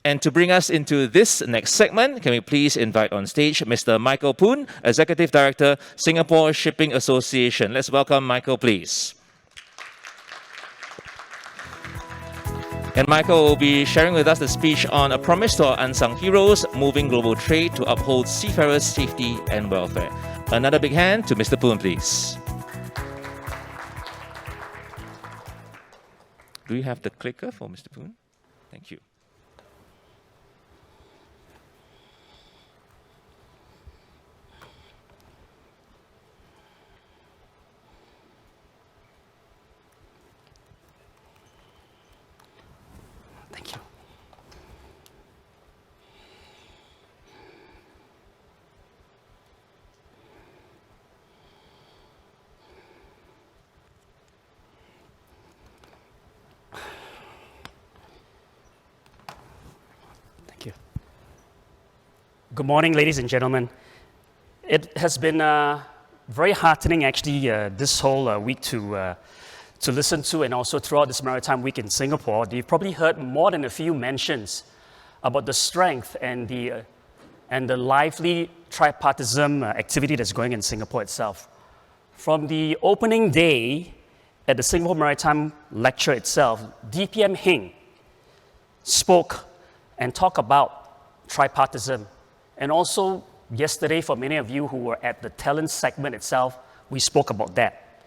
And to bring us into this next segment, can we please invite on stage Mr. Michael Phoon, Executive Director, Singapore Shipping Association. Let's welcome Michael, please. And Michael will be sharing with us the speech on a promise to our unsung heroes, moving global trade to uphold seafarers' safety and welfare. Another big hand to Mr. Phoon, please. Do you have the clicker for Mr. Phoon? Thank you. Thank you. Thank you. Good morning, ladies and gentlemen. It has been very heartening, actually, this whole week to listen to, and also throughout this Maritime Week in Singapore. You've probably heard more than a few mentions about the strength and the lively tripartism activity that's going in Singapore itself. From the opening day at the Singapore Maritime Lecture itself, DPM Hing spoke and talked about tripartism. And also yesterday, for many of you who were at the talent segment itself, we spoke about that.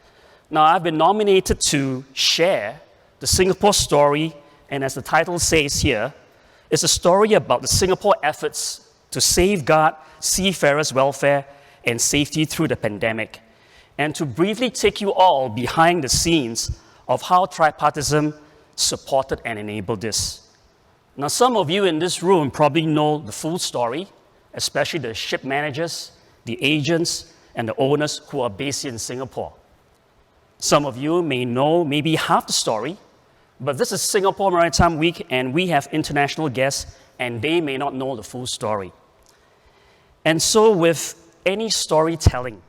Now, I've been nominated to share the Singapore story, and as the title says here, it's a story about the Singapore efforts to safeguard seafarers' welfare and safety through the pandemic, and to briefly take you all behind the scenes of how tripartism supported and enabled this. Now, some of you in this room probably know the full story, especially the ship managers, the agents, and the owners who are based in Singapore. Some of you may know maybe half the story, but this is Singapore Maritime Week and we have international guests and they may not know the full story. And so with any storytelling,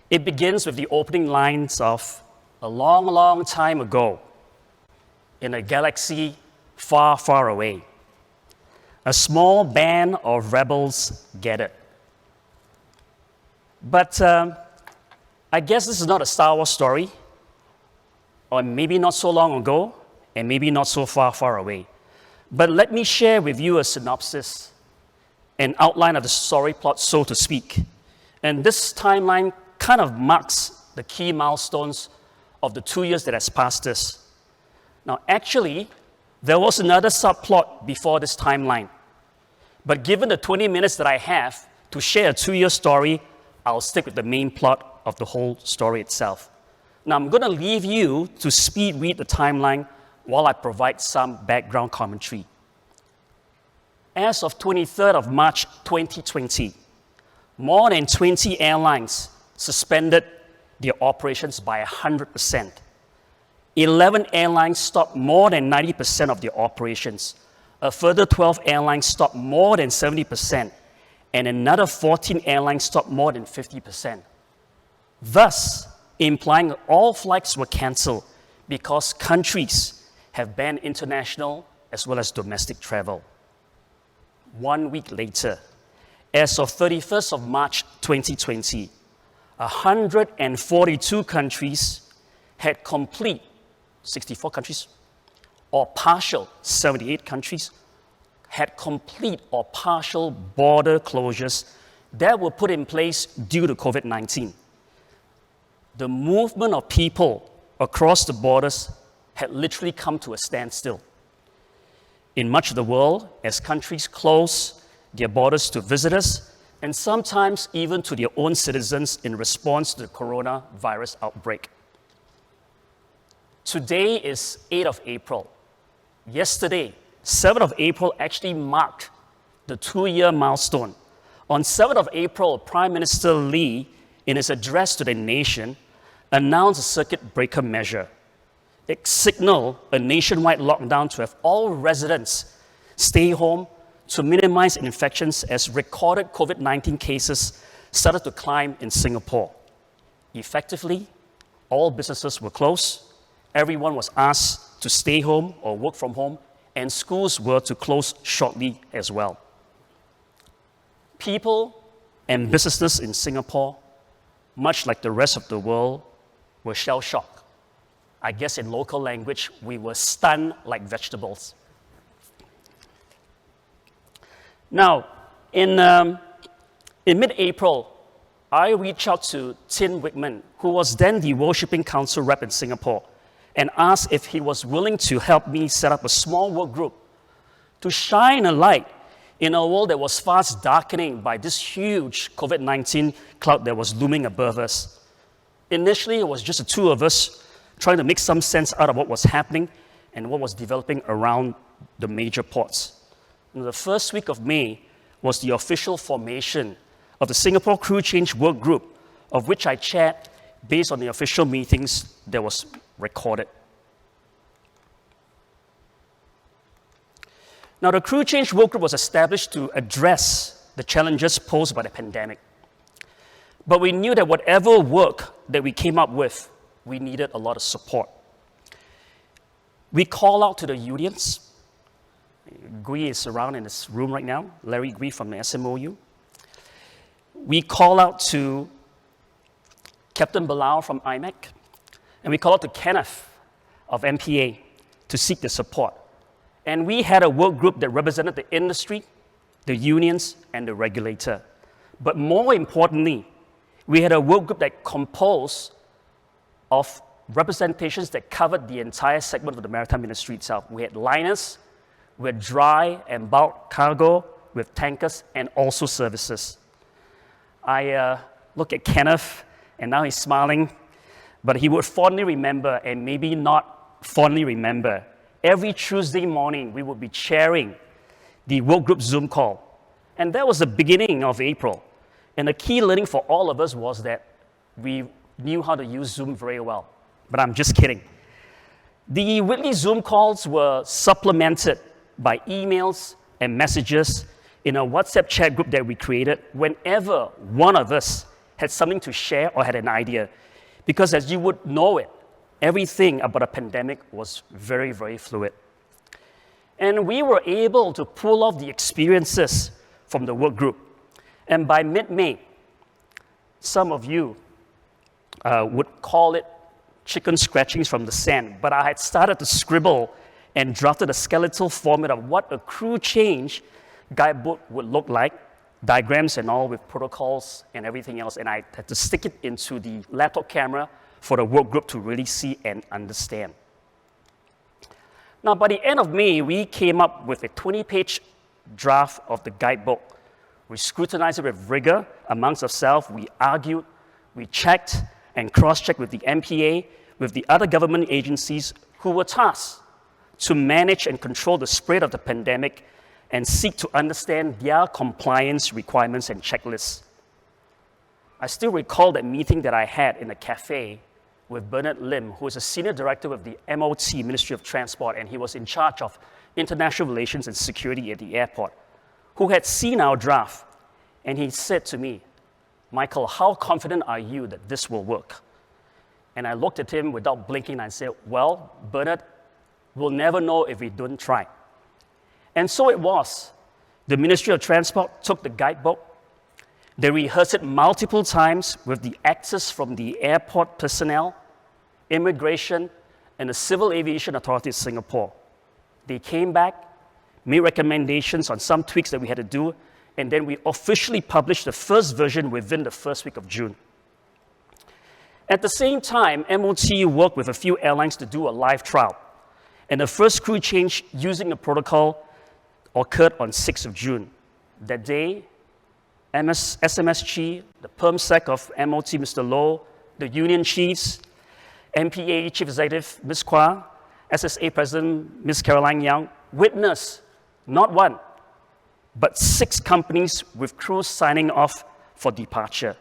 it begins with the opening lines of a long, long time ago in a galaxy far, far away. A small band of rebels gathered. But I guess this is not a Star Wars story, or maybe not so long ago, and maybe not so far, far away. But let me share with you a synopsis, an outline of the story plot, so to speak. And this timeline kind of marks the key milestones of the 2 years that has passed us. Now, actually, there was another subplot before this timeline. But given the 20 minutes that I have to share a 2-year story, I'll stick with the main plot of the whole story itself. Now, I'm going to leave you to speed read the timeline while I provide some background commentary. As of 23rd of March 2020, more than 20 airlines suspended their operations by 100%. 11 airlines stopped more than 90% of their operations. A further 12 airlines stopped more than 70%, and another 14 airlines stopped more than 50%. Thus, implying all flights were cancelled because countries have banned international as well as domestic travel. 1 week later, as of 31st of March 2020, 142 countries had complete, 64 countries, or partial, 78 countries, had complete or partial border closures that were put in place due to COVID-19. The movement of people across the borders had literally come to a standstill. In much of the world, as countries close their borders to visitors, and sometimes even to their own citizens in response to the coronavirus outbreak. Today is 8th of April. Yesterday, 7th of April actually marked the 2-year milestone. On 7th of April, Prime Minister Lee, in his address to the nation, announced a circuit breaker measure. It signaled a nationwide lockdown to have all residents stay home to minimize infections as recorded COVID-19 cases started to climb in Singapore. Effectively, all businesses were closed. Everyone was asked to stay home or work from home, and schools were to close shortly as well. People and businesses in Singapore, much like the rest of the world, were shell-shocked. I guess in local language, we were stunned like vegetables. Now, in mid-April, I reached out to Tin Wickman, who was then the World Shipping Council rep in Singapore, and asked if he was willing to help me set up a small work group to shine a light in a world that was fast darkening by this huge COVID-19 cloud that was looming above us. Initially, it was just the two of us trying to make some sense out of what was happening and what was developing around the major ports. And the first week of May was the official formation of the Singapore Crew Change Work Group, of which I chaired based on the official meetings that was recorded. Now, the Crew Change Work Group was established to address the challenges posed by the pandemic. But we knew that whatever work that we came up with, we needed a lot of support. We call out to the unions. Gui is around in this room right now, Larry Gui from the SMOU. We call out to Captain Bilal from IMEC, and we call out to Kenneth of MPA to seek the support. And we had a work group that represented the industry, the unions, and the regulator. But more importantly, we had a work group that composed of representations that covered the entire segment of the maritime industry itself. We had liners, we had dry and bulk cargo, with tankers, and also services. I look at Kenneth, and now he's smiling, but he would fondly remember, and maybe not fondly remember, every Tuesday morning we would be chairing the work group Zoom call. And that was the beginning of April. And the key learning for all of us was that we knew how to use Zoom very well. But I'm just kidding. The weekly Zoom calls were supplemented by emails and messages in a WhatsApp chat group that we created whenever one of us had something to share or had an idea. Because as you would know it, everything about a pandemic was very, very fluid. And we were able to pull off the experiences from the work group. And by mid-May, some of you would call it chicken scratchings from the sand, but I had started to scribble and drafted a skeletal format of what a crew change guidebook would look like, diagrams and all with protocols and everything else, and I had to stick it into the laptop camera for the work group to really see and understand. Now, by the end of May, we came up with a 20-page draft of the guidebook. We scrutinized it with rigor amongst ourselves. We argued, we checked and cross-checked with the MPA, with the other government agencies who were tasked to manage and control the spread of the pandemic and seek to understand their compliance requirements and checklists. I still recall that meeting that I had in a cafe with Bernard Lim, who is a senior director with the MOT, Ministry of Transport, and he was in charge of international relations and security at the airport, who had seen our draft. And he said to me, "Michael, how confident are you that this will work?" And I looked at him without blinking and I said, "Well, Bernard, we'll never know if we don't try." And so it was. The Ministry of Transport took the guidebook. They rehearsed it multiple times with the actors from the airport personnel, immigration, and the Civil Aviation Authority of Singapore. They came back, made recommendations on some tweaks that we had to do, and then we officially published the first version within the first week of June. At the same time, MOT worked with a few airlines to do a live trial, and the first crew change using the protocol occurred on 6th of June. That day, SMSG, the PermSec of MOT, Mr. Low, the union chiefs, MPA Chief Executive, Ms. Kwa, SSA President, Ms. Caroline Young, witnessed not one, but 6 companies with crews signing off for departure.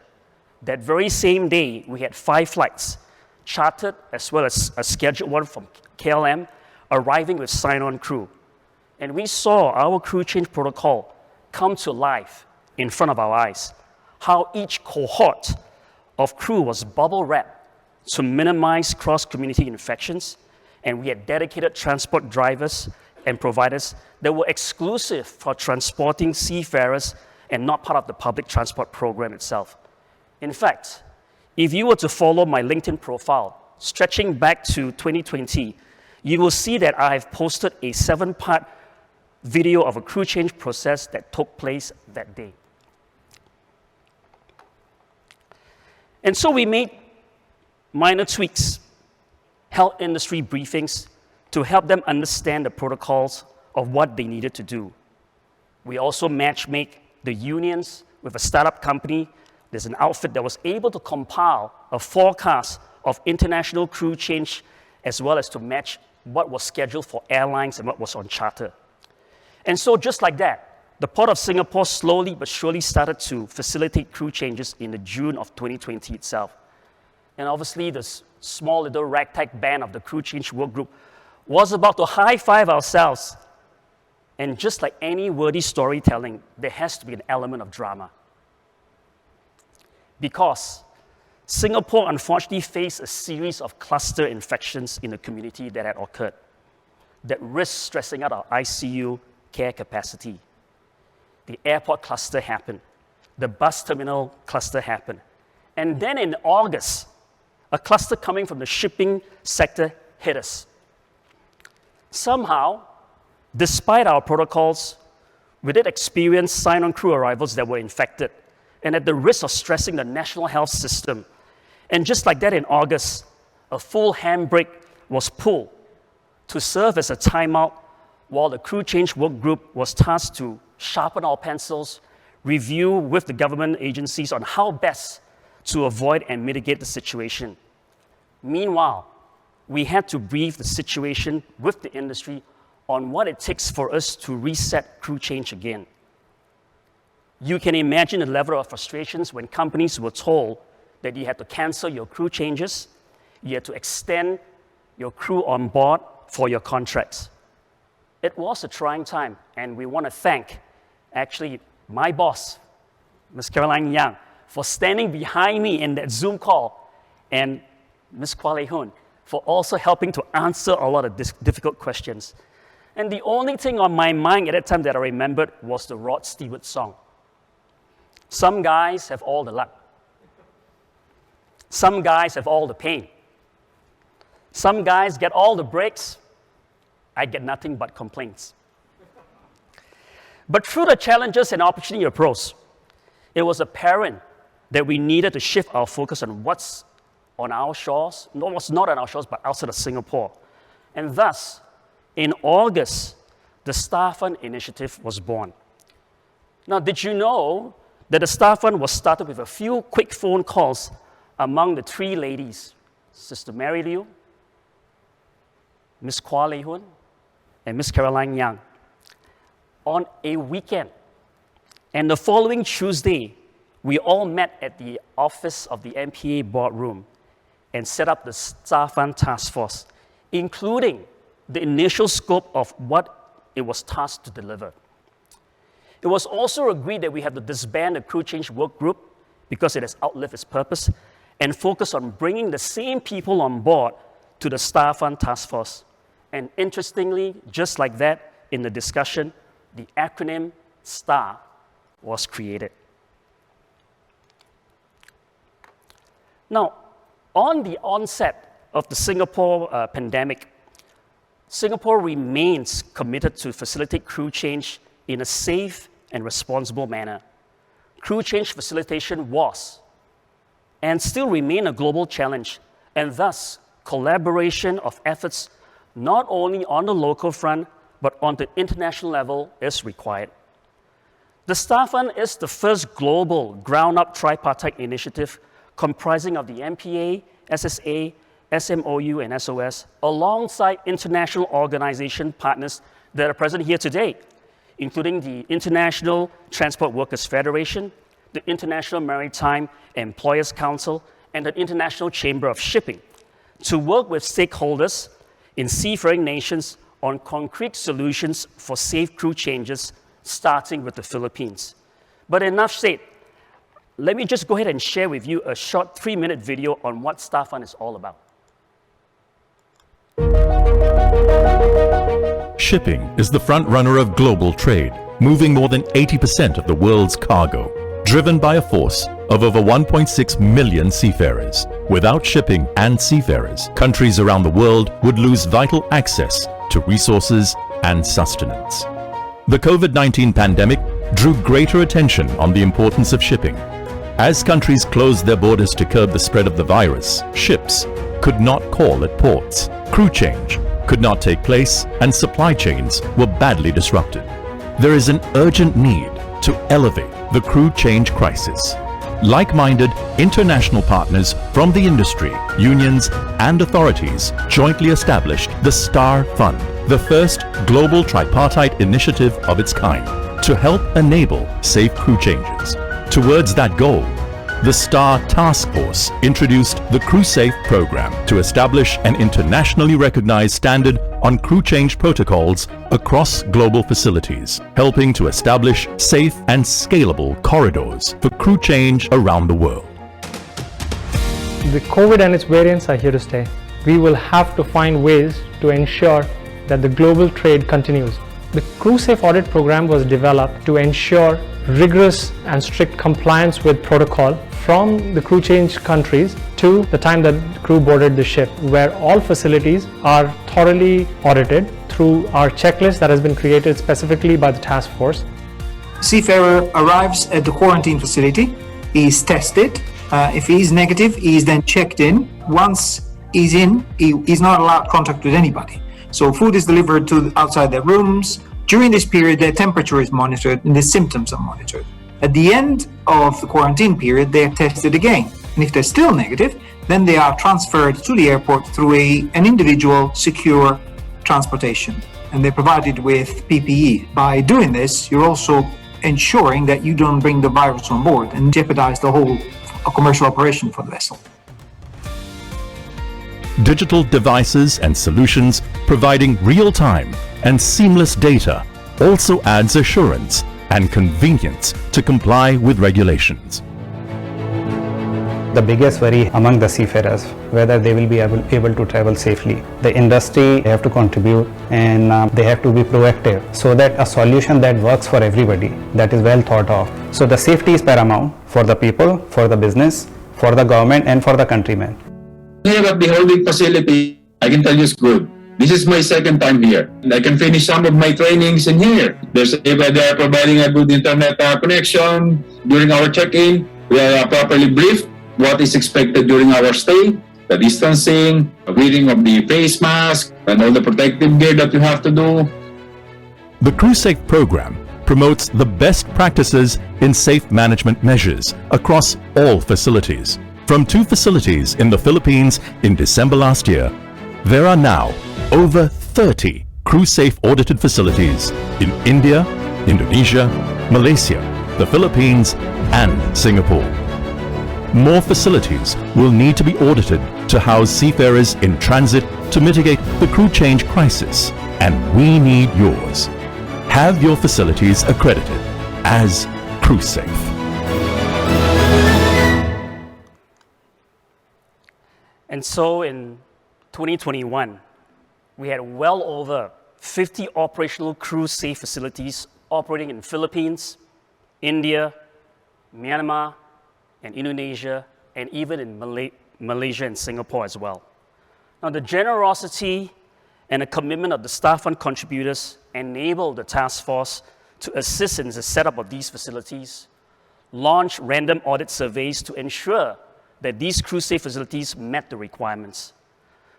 That very same day, we had 5 flights, chartered as well as a scheduled one from KLM, arriving with sign-on crew. And we saw our crew change protocol come to life in front of our eyes, how each cohort of crew was bubble wrapped to minimize cross-community infections, and we had dedicated transport drivers and providers that were exclusive for transporting seafarers and not part of the public transport program itself. In fact, if you were to follow my LinkedIn profile, stretching back to 2020, you will see that I have posted a 7-part video of a crew change process that took place that day. And so we made minor tweaks, held industry briefings to help them understand the protocols of what they needed to do. We also matchmake the unions with a startup company. There's an outfit that was able to compile a forecast of international crew change as well as to match what was scheduled for airlines and what was on charter. And so just like that, the Port of Singapore slowly but surely started to facilitate crew changes in the June of 2020 itself. And obviously, this small little ragtag band of the crew change work group was about to high-five ourselves. And just like any wordy storytelling, there has to be an element of drama. Because Singapore unfortunately faced a series of cluster infections in the community that had occurred that risked stressing out our ICU care capacity. The airport cluster happened. The bus terminal cluster happened. And then in August, a cluster coming from the shipping sector hit us. Somehow, despite our protocols, we did experience sign-on crew arrivals that were infected and at the risk of stressing the national health system. And just like that in August, a full handbrake was pulled to serve as a timeout while the crew change work group was tasked to sharpen our pencils, review with the government agencies on how best to avoid and mitigate the situation. Meanwhile, we had to brief the situation with the industry on what it takes for us to reset crew change again. You can imagine the level of frustrations when companies were told that you had to cancel your crew changes, you had to extend your crew on board for your contracts. It was a trying time, and we want to thank, actually, my boss, Ms. Caroline Yang, for standing behind me in that Zoom call, and Ms. Kwa Lei Hoon for also helping to answer a lot of difficult questions. And the only thing on my mind at that time that I remembered was the Rod Stewart song. Some guys have all the luck. Some guys have all the pain. Some guys get all the breaks. I get nothing but complaints. But through the challenges and opportunity approach, it was apparent that we needed to shift our focus on what's on our shores, what's not on our shores, but outside of Singapore. And thus, in August, the Star Fund initiative was born. Now, did you know that the Star Fund was started with a few quick phone calls among the three ladies, Sister Mary Liu, Ms. Kwa Lei Hoon, and Ms. Caroline Yang, on a weekend. And the following Tuesday, we all met at the office of the MPA boardroom and set up the Star Fund Task Force, including the initial scope of what it was tasked to deliver. It was also agreed that we have to disband the crew change work group because it has outlived its purpose and focus on bringing the same people on board to the Star Fund Task Force. And interestingly, just like that, in the discussion, the acronym STAR was created. Now, on the onset of the Singapore pandemic, Singapore remains committed to facilitate crew change in a safe and responsible manner. Crew change facilitation was and still remain a global challenge, and thus collaboration of efforts not only on the local front, but on the international level is required. The Star Fund is the first global ground-up tripartite initiative comprising of the MPA, SSA, SMOU, and SOS, alongside international organization partners that are present here today, including the International Transport Workers Federation, the International Maritime Employers Council, and the International Chamber of Shipping, to work with stakeholders in seafaring nations on concrete solutions for safe crew changes, starting with the Philippines. But enough said. Let me just go ahead and share with you a short 3-minute video on what Star Fund is all about. Shipping is the front runner of global trade, moving more than 80% of the world's cargo, driven by a force of over 1.6 million seafarers. Without shipping and seafarers, countries around the world would lose vital access to resources and sustenance. The COVID-19 pandemic drew greater attention on the importance of shipping. As countries closed their borders to curb the spread of the virus, ships could not call at ports, crew change could not take place, and supply chains were badly disrupted. There is an urgent need to elevate the crew change crisis. Like-minded international partners from the industry, unions, and authorities jointly established the STAR Fund, the first global tripartite initiative of its kind, to help enable safe crew changes. Towards that goal, the STAR Task Force introduced the CrewSafe program to establish an internationally recognized standard on crew change protocols across global facilities, helping to establish safe and scalable corridors for crew change around the world. The COVID and its variants are here to stay. We will have to find ways to ensure that the global trade continues. The CrewSafe audit program was developed to ensure rigorous and strict compliance with protocol from the crew change countries to the time that the crew boarded the ship, where all facilities are thoroughly audited through our checklist that has been created specifically by the task force. Seafarer arrives at the quarantine facility, he is tested. If he is negative, he is then checked in. Once he's in, he is not allowed contact with anybody. So food is delivered to outside their rooms. During this period, their temperature is monitored and their symptoms are monitored. At the end of the quarantine period, they are tested again. And if they're still negative, then they are transferred to the airport through an individual secure transportation. And they're provided with PPE. By doing this, you're also ensuring that you don't bring the virus on board and jeopardize the whole commercial operation for the vessel. Digital devices and solutions providing real-time and seamless data also adds assurance and convenience to comply with regulations. The biggest worry among the seafarers, whether they will be able to travel safely. The industry have to contribute and they have to be proactive so that a solution that works for everybody, that is well thought of. So the safety is paramount for the people, for the business, for the government and for the countrymen. Here at the holding facility, I can tell you it's good. This is my second time here. And I can finish some of my trainings in here. They are providing a good internet connection. During our check-in, we are properly briefed what is expected during our stay, the distancing, the wearing of the face mask, and all the protective gear that you have to do. The CrewSafe program promotes the best practices in safe management measures across all facilities. From 2 facilities in the Philippines in December last year, there are now over 30 CrewSafe audited facilities in India, Indonesia, Malaysia, the Philippines, and Singapore. More facilities will need to be audited to house seafarers in transit to mitigate the crew change crisis, and we need yours. Have your facilities accredited as CrewSafe. And so in 2021, we had well over 50 operational CrewSafe facilities operating in Philippines, India, Myanmar, and Indonesia, and even in Malaysia and Singapore as well. Now, the generosity and the commitment of the staff fund contributors enabled the task force to assist in the setup of these facilities, launch random audit surveys to ensure that these CrewSafe facilities met the requirements.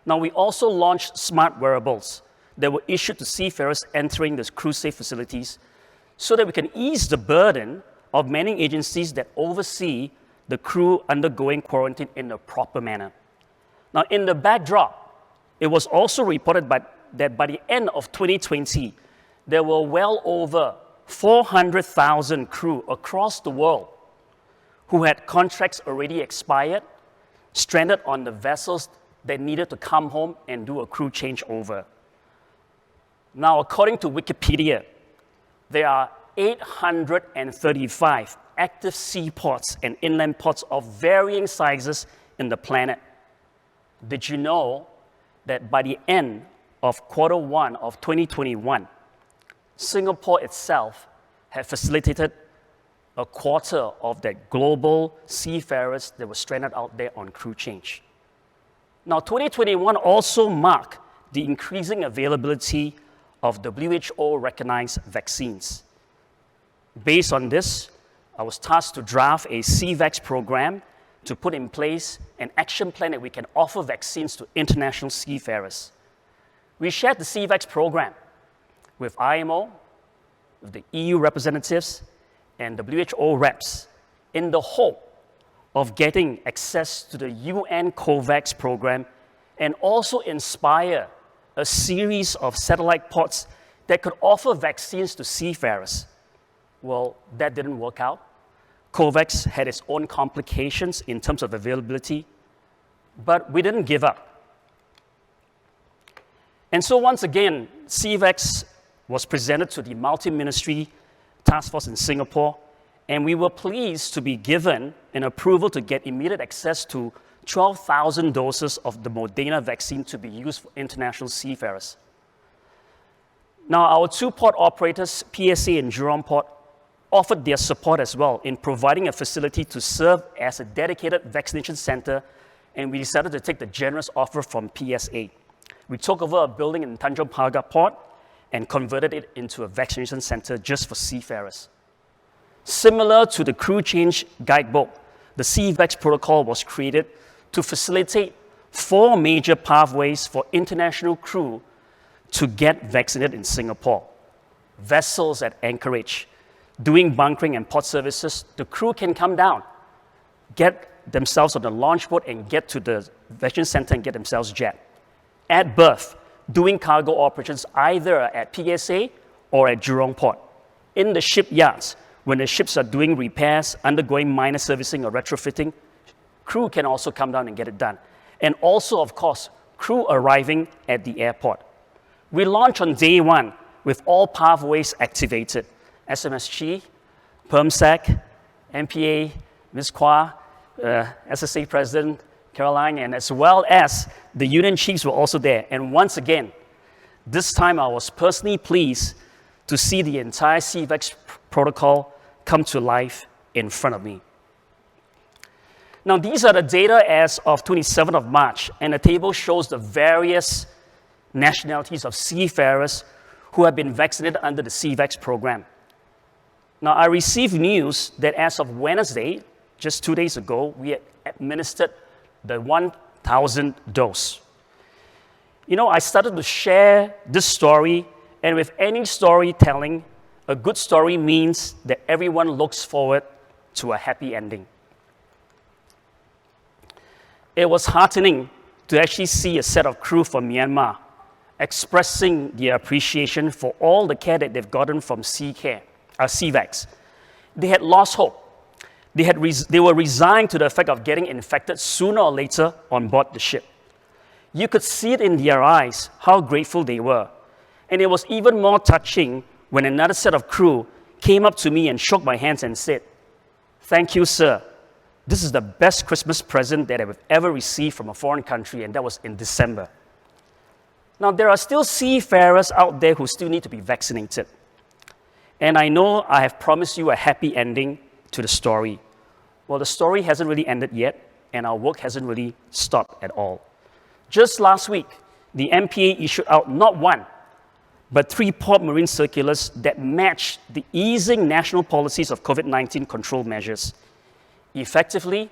Now, we also launched smart wearables that were issued to seafarers entering the CrewSafe facilities so that we can ease the burden of many agencies that oversee the crew undergoing quarantine in a proper manner. Now, in the backdrop, it was also reported that by the end of 2020, there were well over 400,000 crew across the world who had contracts already expired, stranded on the vessels that needed to come home and do a crew changeover. Now, according to Wikipedia, there are 835 active seaports and inland ports of varying sizes in the planet. Did you know that by the end of Q1 of 2021, Singapore itself had facilitated a quarter of that global seafarers that were stranded out there on crew change. Now, 2021 also marked the increasing availability of WHO-recognized vaccines. Based on this, I was tasked to draft a Seavex program to put in place an action plan that we can offer vaccines to international seafarers. We shared the Seavex program with IMO, with the EU representatives, and WHO reps in the hope of getting access to the UN COVAX program and also inspire a series of satellite ports that could offer vaccines to seafarers. Well, that didn't work out. COVAX had its own complications in terms of availability, but we didn't give up. And so once again, Seavex was presented to the multi-ministry task force in Singapore, and we were pleased to be given an approval to get immediate access to 12,000 doses of the Moderna vaccine to be used for international seafarers. Now, our two port operators, PSA and Jurong Port, offered their support as well in providing a facility to serve as a dedicated vaccination center, and we decided to take the generous offer from PSA. We took over a building in Tanjong Pagar Port and converted it into a vaccination center just for seafarers. Similar to the crew change guidebook, the Seavex protocol was created to facilitate 4 major pathways for international crew to get vaccinated in Singapore. Vessels at anchorage, doing bunkering and port services, the crew can come down, get themselves on the launch boat and get to the vaccination center and get themselves jabbed. At berth, doing cargo operations either at PSA or at Jurong Port. In the shipyards, when the ships are doing repairs, undergoing minor servicing or retrofitting, crew can also come down and get it done. And also, of course, crew arriving at the airport. We launched on day 1 with all pathways activated. SMSG, PERMSAC, MPA, Ms. Kwa, SSA President Caroline, and as well as the union chiefs were also there. And once again, this time I was personally pleased to see the entire Seavex protocol come to life in front of me. Now, these are the data as of 27th of March, and the table shows the various nationalities of seafarers who have been vaccinated under the Seavex program. Now, I received news that as of Wednesday, just 2 days ago, we had administered the 1,000 dose. You know, I started to share this story, and with any storytelling, a good story means that everyone looks forward to a happy ending. It was heartening to actually see a set of crew from Myanmar expressing their appreciation for all the care that they've gotten from Seavex. They had lost hope. They were resigned to the fact of getting infected sooner or later on board the ship. You could see it in their eyes how grateful they were. And it was even more touching when another set of crew came up to me and shook my hands and said, "Thank you, sir. This is the best Christmas present that I've ever received from a foreign country," and that was in December. Now, there are still seafarers out there who still need to be vaccinated. And I know I have promised you a happy ending to the story. Well, the story hasn't really ended yet, and our work hasn't really stopped at all. Just last week, the MPA issued out not 1, but 3 port marine circulars that matched the easing national policies of COVID-19 control measures. Effectively,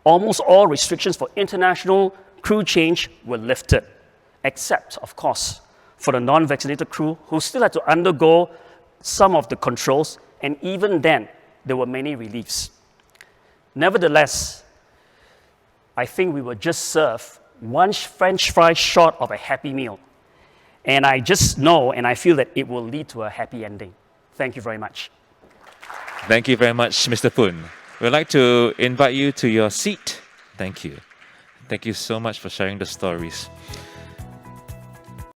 almost all restrictions for international crew change were lifted, except, of course, for the non-vaccinated crew who still had to undergo some of the controls, and even then, there were many reliefs. Nevertheless, I think we were just served 1 French fry short of a happy meal. And I just know and I feel that it will lead to a happy ending. Thank you very much. Thank you very much, Mr. Phoon. We'd like to invite you to your seat. Thank you. Thank you so much for sharing the stories.